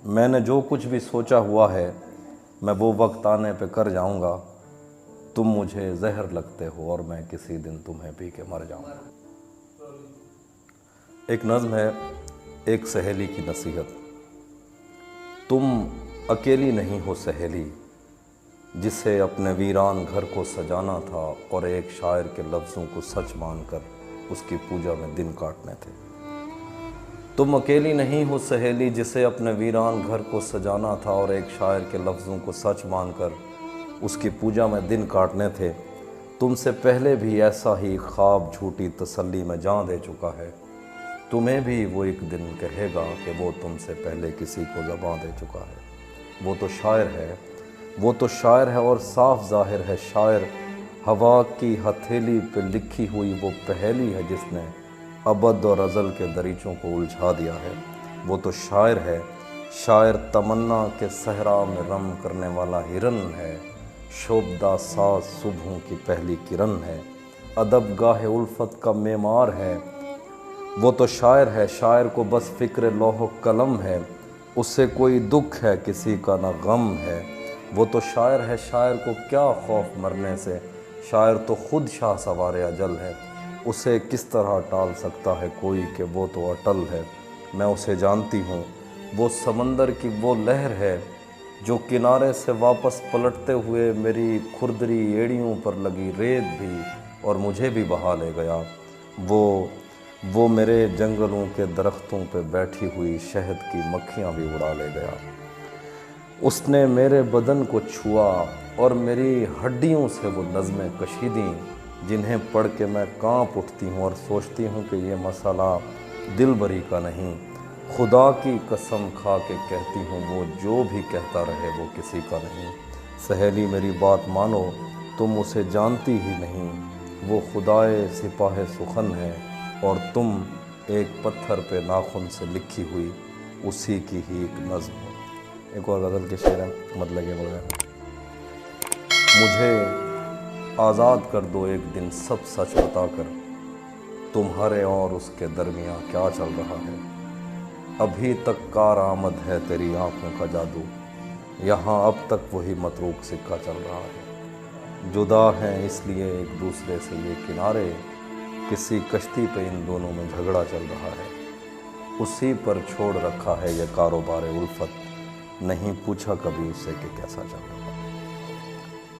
میں نے جو کچھ بھی سوچا ہوا ہے میں وہ وقت آنے پہ کر جاؤں گا، تم مجھے زہر لگتے ہو اور میں کسی دن تمہیں پی کے مر جاؤں گا۔ ایک نظم ہے، ایک سہیلی کی نصیحت۔ تم اکیلی نہیں ہو سہیلی جسے اپنے ویران گھر کو سجانا تھا اور ایک شاعر کے لفظوں کو سچ مان کر اس کی پوجا میں دن کاٹنے تھے۔ تم اکیلی نہیں ہو سہیلی جسے اپنے ویران گھر کو سجانا تھا اور ایک شاعر کے لفظوں کو سچ مان کر اس کی پوجا میں دن کاٹنے تھے۔ تم سے پہلے بھی ایسا ہی خواب جھوٹی تسلی میں جان دے چکا ہے، تمہیں بھی وہ ایک دن کہے گا کہ وہ تم سے پہلے کسی کو زباں دے چکا ہے۔ وہ تو شاعر ہے، وہ تو شاعر ہے اور صاف ظاہر ہے شاعر، ہوا کی ہتھیلی پہ لکھی ہوئی وہ پہیلی ہے جس نے ابد اور ازل کے دریچوں کو الجھا دیا ہے۔ وہ تو شاعر ہے، شاعر تمنا کے صحرا میں رم کرنے والا ہرن ہے، شوبدہ ساز صبحوں کی پہلی کرن ہے، ادب گاہ الفت کا معمار ہے۔ وہ تو شاعر ہے، شاعر کو بس فکر لوح و قلم ہے، اس سے کوئی دکھ ہے کسی کا نہ غم ہے۔ وہ تو شاعر ہے، شاعر کو کیا خوف مرنے سے، شاعر تو خود شاہ سوار اجل ہے، اسے کس طرح ٹال سکتا ہے کوئی کہ وہ تو اٹل ہے۔ میں اسے جانتی ہوں، وہ سمندر کی وہ لہر ہے جو کنارے سے واپس پلٹتے ہوئے میری کھردری ایڑیوں پر لگی ریت بھی اور مجھے بھی بہا لے گیا۔ وہ میرے جنگلوں کے درختوں پہ بیٹھی ہوئی شہد کی مکھیاں بھی اڑا لے گیا۔ اس نے میرے بدن کو چھوا اور میری ہڈیوں سے وہ نظمیں کشیدیں جنہیں پڑھ کے میں کانپ اٹھتی ہوں اور سوچتی ہوں کہ یہ مسئلہ دل بری کا نہیں۔ خدا کی قسم کھا کے کہتی ہوں وہ جو بھی کہتا رہے وہ کسی کا نہیں۔ سہیلی میری بات مانو، تم اسے جانتی ہی نہیں، وہ خدائے سپاہ سخن ہے اور تم ایک پتھر پہ ناخن سے لکھی ہوئی اسی کی ہی ایک نظم ہو۔ ایک اور غزل کے شعر ہے، مت لگے بغیر۔ مجھے آزاد کر دو ایک دن سب سچ بتا کر، تمہارے اور اس کے درمیان کیا چل رہا ہے۔ ابھی تک کارآمد ہے تیری آنکھوں کا جادو، یہاں اب تک وہی متروک سکہ چل رہا ہے۔ جدا ہیں اس لیے ایک دوسرے سے یہ کنارے، کسی کشتی پہ ان دونوں میں جھگڑا چل رہا ہے۔ اسی پر چھوڑ رکھا ہے یہ کاروبار الفت، نہیں پوچھا کبھی اس سے کہ کیسا چل رہا ہے۔